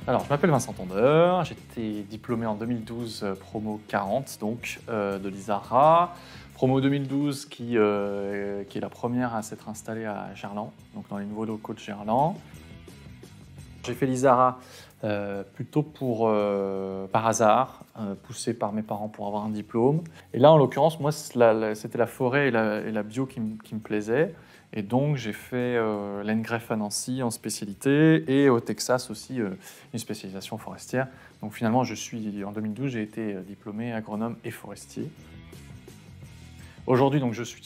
Alors, je m'appelle Vincent Tondeur, j'étais diplômé en 2012, promo 40 donc, de l'ISARA. Promo 2012 qui est la première à s'être installée à Gerland, donc dans les nouveaux locaux de Gerland. J'ai fait l'ISARA plutôt par hasard, poussé par mes parents pour avoir un diplôme. Et là, en l'occurrence, moi, c'était la forêt et la bio qui me plaisaient. Et donc, j'ai fait l'ENGREF à Nancy en spécialité et au Texas aussi une spécialisation forestière. Donc finalement, en 2012, j'ai été diplômé agronome et forestier. Aujourd'hui, donc, je suis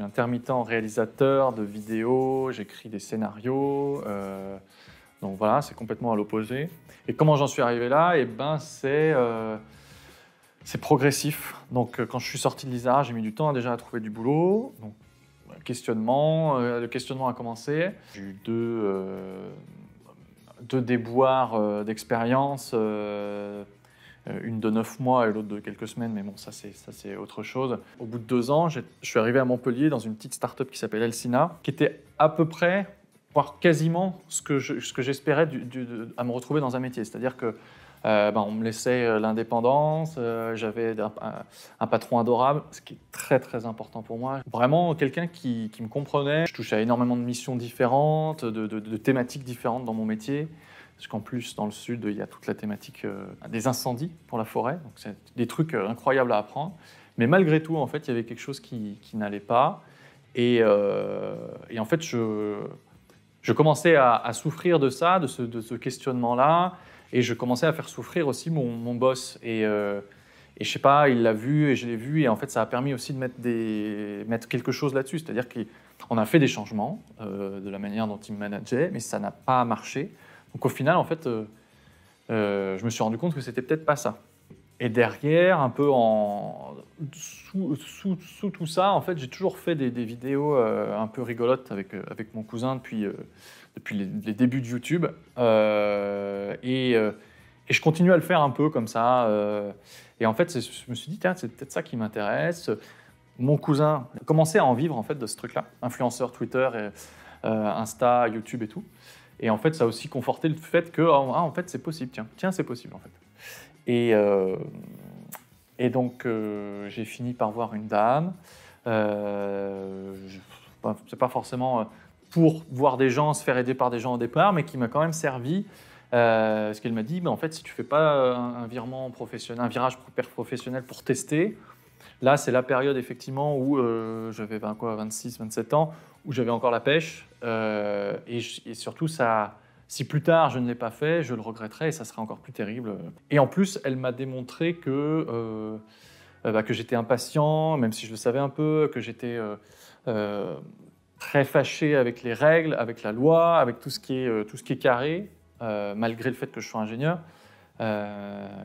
intermittent réalisateur de vidéos, j'écris des scénarios. Donc voilà, c'est complètement à l'opposé. Et comment j'en suis arrivé là? Eh ben, c'est progressif. Donc quand je suis sorti de l'ISARA, j'ai mis du temps déjà à trouver du boulot. Donc, le questionnement a commencé. J'ai eu deux déboires d'expérience, une de 9 mois et l'autre de quelques semaines, mais bon, ça c'est autre chose. Au bout de 2 ans, je suis arrivé à Montpellier dans une petite start-up qui s'appelle Elsina, qui était à peu près, voire quasiment ce que j'espérais à me retrouver dans un métier. C'est-à-dire que on me laissait l'indépendance, j'avais un patron adorable, ce qui est très très important pour moi. Vraiment quelqu'un qui me comprenait. Je touchais à énormément de missions différentes, de thématiques différentes dans mon métier. Parce qu'en plus, dans le sud, il y a toute la thématique des incendies pour la forêt. Donc c'est des trucs incroyables à apprendre. Mais malgré tout, en fait, il y avait quelque chose qui n'allait pas. Et en fait, je commençais à souffrir de ça, de ce questionnement-là. Et je commençais à faire souffrir aussi mon boss. Et je sais pas, il l'a vu et je l'ai vu. Et en fait, ça a permis aussi de mettre quelque chose là-dessus. C'est-à-dire qu'on a fait des changements de la manière dont il me manageait, mais ça n'a pas marché. Donc au final, en fait, je me suis rendu compte que c'était peut-être pas ça. Et derrière, un peu sous tout ça, en fait, j'ai toujours fait des vidéos un peu rigolotes avec mon cousin depuis les débuts de YouTube. Et je continue à le faire un peu comme ça. Et en fait, je me suis dit, tiens, c'est peut-être ça qui m'intéresse. Mon cousin commençait à en vivre en fait, de ce truc-là, influenceur Twitter, Insta, YouTube et tout. Et en fait, ça a aussi conforté le fait que, en fait, c'est possible, tiens, c'est possible en fait. Et donc, j'ai fini par voir une dame. C'est pas forcément pour voir des gens, se faire aider par des gens au départ, mais qui m'a quand même servi. Parce qu'elle m'a dit, en fait, si tu fais pas un virement professionnel, un virage professionnel pour tester, là, c'est la période effectivement où j'avais 26, 27 ans, où j'avais encore la pêche. Et surtout, si plus tard je ne l'ai pas fait, je le regretterais et ça serait encore plus terrible. Et en plus, elle m'a démontré que j'étais impatient, même si je le savais un peu, que j'étais très fâché avec les règles, avec la loi, avec tout ce qui est carré, malgré le fait que je sois ingénieur.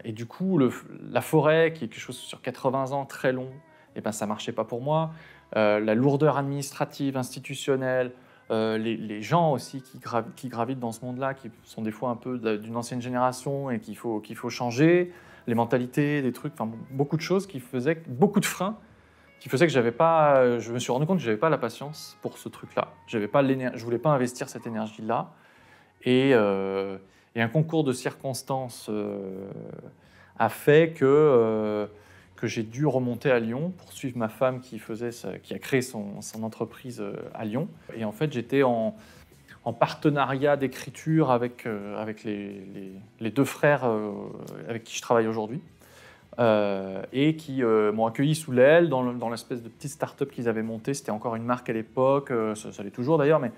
Et du coup, la forêt, qui est quelque chose sur 80 ans, très long, ça ne marchait pas pour moi. La lourdeur administrative, institutionnelle, les gens aussi qui gravitent dans ce monde-là, qui sont des fois un peu d'une ancienne génération et qu'il faut changer, les mentalités, des trucs, beaucoup de choses beaucoup de freins qui faisaient que je me suis rendu compte que je n'avais pas la patience pour ce truc-là. Je ne voulais pas investir cette énergie-là. Et un concours de circonstances a fait que j'ai dû remonter à Lyon pour suivre ma femme qui a créé son entreprise à Lyon. Et en fait, j'étais en partenariat d'écriture avec les deux frères avec qui je travaille aujourd'hui. Et qui m'ont accueilli sous l'aile dans l'espèce de petite start-up qu'ils avaient montée. C'était encore une marque à l'époque, ça l'est toujours d'ailleurs, mais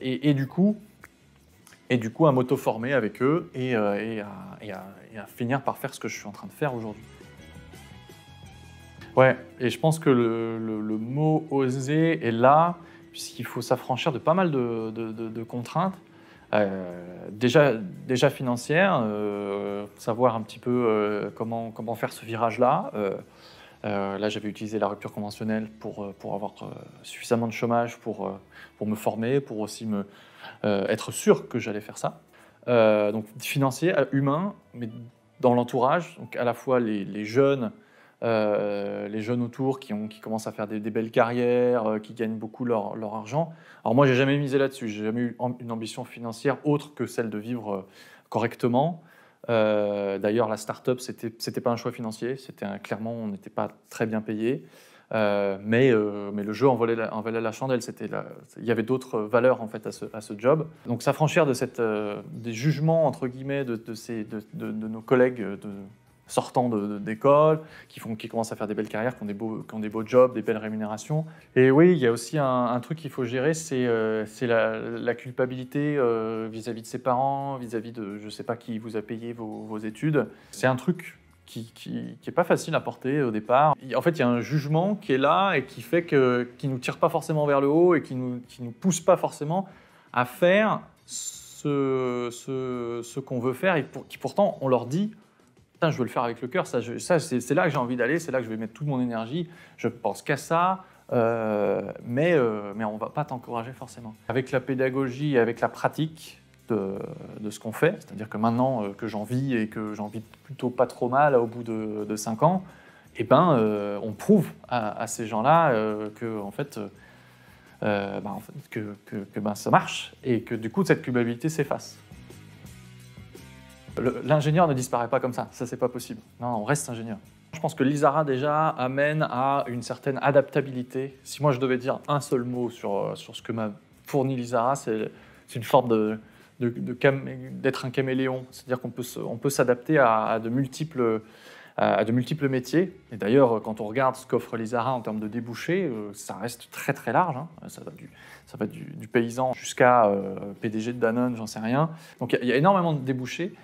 et du coup, à m'auto-former avec eux et à finir par faire ce que je suis en train de faire aujourd'hui. Ouais, et je pense que le mot oser est là, puisqu'il faut s'affranchir de pas mal de contraintes. Déjà financières, savoir un petit peu comment faire ce virage-là. Là, j'avais utilisé la rupture conventionnelle pour avoir suffisamment de chômage pour me former, pour aussi être sûr que j'allais faire ça. Donc financier, humain, mais dans l'entourage, donc à la fois les jeunes autour qui commencent à faire des belles carrières, qui gagnent beaucoup leur argent. Alors moi, j'ai jamais misé là-dessus, j'ai jamais eu une ambition financière autre que celle de vivre correctement. D'ailleurs, la start-up, c'était pas un choix financier, clairement, on n'était pas très bien payé. Mais le jeu en valait la chandelle. Il y avait d'autres valeurs en fait à ce job. Donc s'affranchir des jugements entre guillemets de nos collègues sortant d'école, qui commencent à faire des belles carrières, qui ont des beaux jobs, des belles rémunérations. Et oui, il y a aussi un truc qu'il faut gérer, c'est la culpabilité vis-à-vis de ses parents, vis-à-vis de je sais pas qui vous a payé vos études. C'est un truc qui est pas facile à porter au départ. En fait, il y a un jugement qui est là et qui fait qui nous tire pas forcément vers le haut et qui nous pousse pas forcément à faire ce qu'on veut faire et qui pourtant on leur dit putain, je veux le faire avec le cœur, c'est là que j'ai envie d'aller, c'est là que je vais mettre toute mon énergie, je pense qu'à ça, mais on ne va pas t'encourager forcément. Avec la pédagogie et avec la pratique de ce qu'on fait, c'est-à-dire que maintenant que j'en vis et que j'en vis plutôt pas trop mal au bout de 5 ans, eh ben, on prouve à ces gens-là que ça marche et que du coup cette culpabilité s'efface. L'ingénieur ne disparaît pas comme ça c'est pas possible. Non, on reste ingénieur. Je pense que l'Isara déjà amène à une certaine adaptabilité. Si moi je devais dire un seul mot sur ce que m'a fourni l'Isara, c'est une forme d'être un caméléon. C'est-à-dire qu'on peut s'adapter à de multiples métiers. Et d'ailleurs, quand on regarde ce qu'offre l'Isara en termes de débouchés, ça reste très très large. Hein. Ça va du paysan jusqu'à PDG de Danone, j'en sais rien. Donc il y a énormément de débouchés.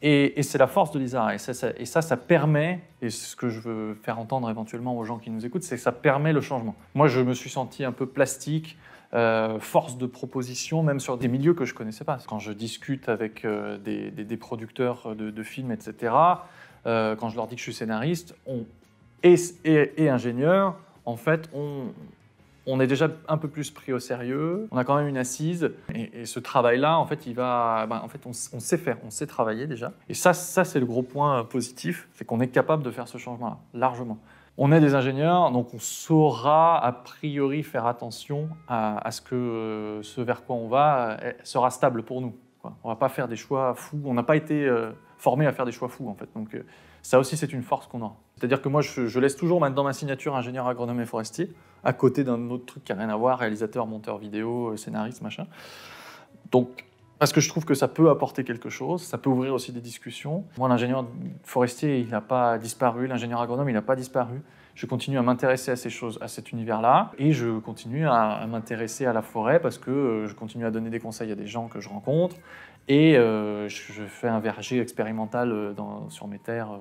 Et c'est la force de l'Isara. Et ça permet, et c'est ce que je veux faire entendre éventuellement aux gens qui nous écoutent, c'est que ça permet le changement. Moi, je me suis senti un peu plastique, force de proposition, même sur des milieux que je ne connaissais pas. Quand je discute avec des producteurs de films, etc., quand je leur dis que je suis scénariste et ingénieur, en fait, on est déjà un peu plus pris au sérieux, on a quand même une assise, et ce travail-là, en fait, on sait faire, on sait travailler déjà. Et ça c'est le gros point positif, c'est qu'on est capable de faire ce changement-là, largement. On est des ingénieurs, donc on saura a priori faire attention à ce que ce vers quoi on va sera stable pour nous. On ne va pas faire des choix fous, on n'a pas été formé à faire des choix fous, en fait. Donc ça aussi, c'est une force qu'on a. C'est-à-dire que moi, je laisse toujours maintenant ma signature ingénieur agronome et forestier, à côté d'un autre truc qui n'a rien à voir, réalisateur, monteur vidéo, scénariste, machin. Donc, parce que je trouve que ça peut apporter quelque chose, ça peut ouvrir aussi des discussions. Moi, l'ingénieur forestier, il n'a pas disparu, l'ingénieur agronome, il n'a pas disparu. Je continue à m'intéresser à ces choses, à cet univers-là, et je continue à m'intéresser à la forêt parce que je continue à donner des conseils à des gens que je rencontre, et je fais un verger expérimental sur mes terres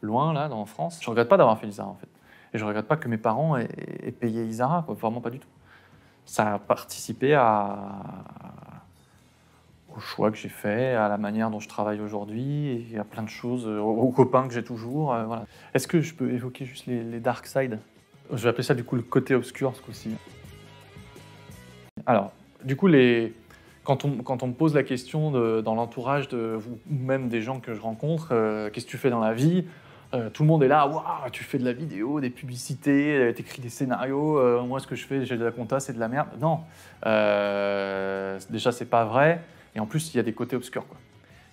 loin, là, en France. Je ne regrette pas d'avoir fait l'Isara, en fait. Et je ne regrette pas que mes parents aient payé l'Isara, quoi. Vraiment pas du tout. Ça a participé au choix que j'ai fait, à la manière dont je travaille aujourd'hui, et à plein de choses, aux copains que j'ai toujours. Voilà. Est-ce que je peux évoquer juste les dark side ? Je vais appeler ça du coup le côté obscur ce coup-ci. Alors, du coup, quand on me pose la question dans l'entourage ou même des gens que je rencontre, qu'est-ce que tu fais dans la vie ? Tout le monde est là, waouh, tu fais de la vidéo, des publicités, t'écris des scénarios. Moi, ce que je fais, j'ai de la compta, c'est de la merde. Non, déjà, c'est pas vrai. Et en plus, il y a des côtés obscurs, quoi.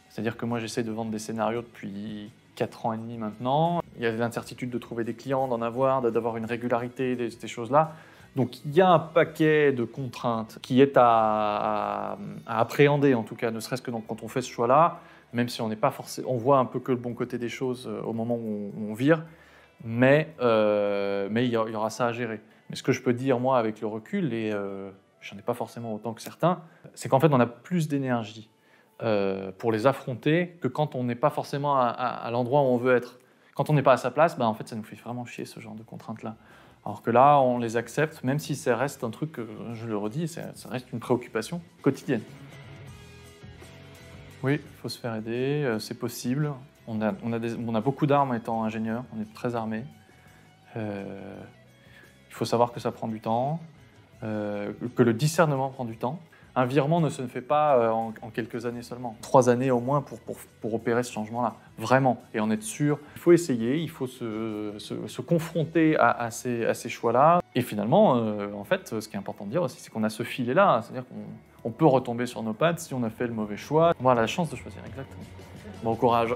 C'est-à-dire que moi, j'essaie de vendre des scénarios depuis 4 ans et demi maintenant. Il y a l'incertitude de trouver des clients, d'en avoir, d'avoir une régularité, ces choses-là. Donc, il y a un paquet de contraintes qui est à appréhender, en tout cas, ne serait-ce que quand on fait ce choix-là, même si on n'est pas forcément, on voit un peu que le bon côté des choses au moment où on vire, mais il y aura ça à gérer. Mais ce que je peux dire, moi, avec le recul, et j'en ai pas forcément autant que certains, c'est qu'en fait, on a plus d'énergie pour les affronter que quand on n'est pas forcément à l'endroit où on veut être. Quand on n'est pas à sa place, en fait, ça nous fait vraiment chier, ce genre de contraintes-là. Alors que là, on les accepte, même si ça reste un truc, je le redis, ça reste une préoccupation quotidienne. Oui, il faut se faire aider, c'est possible. On a beaucoup d'armes étant ingénieur, on est très armés. Il faut savoir que ça prend du temps, que le discernement prend du temps. Un virement ne se fait pas en quelques années seulement. 3 années au moins pour opérer ce changement-là, vraiment, et en être sûr. Il faut essayer, il faut se confronter à ces choix-là. Et finalement, en fait, ce qui est important de dire aussi, c'est qu'on a ce filet-là, c'est-à-dire on peut retomber sur nos pattes si on a fait le mauvais choix. On a la chance de choisir, exactement. Bon courage.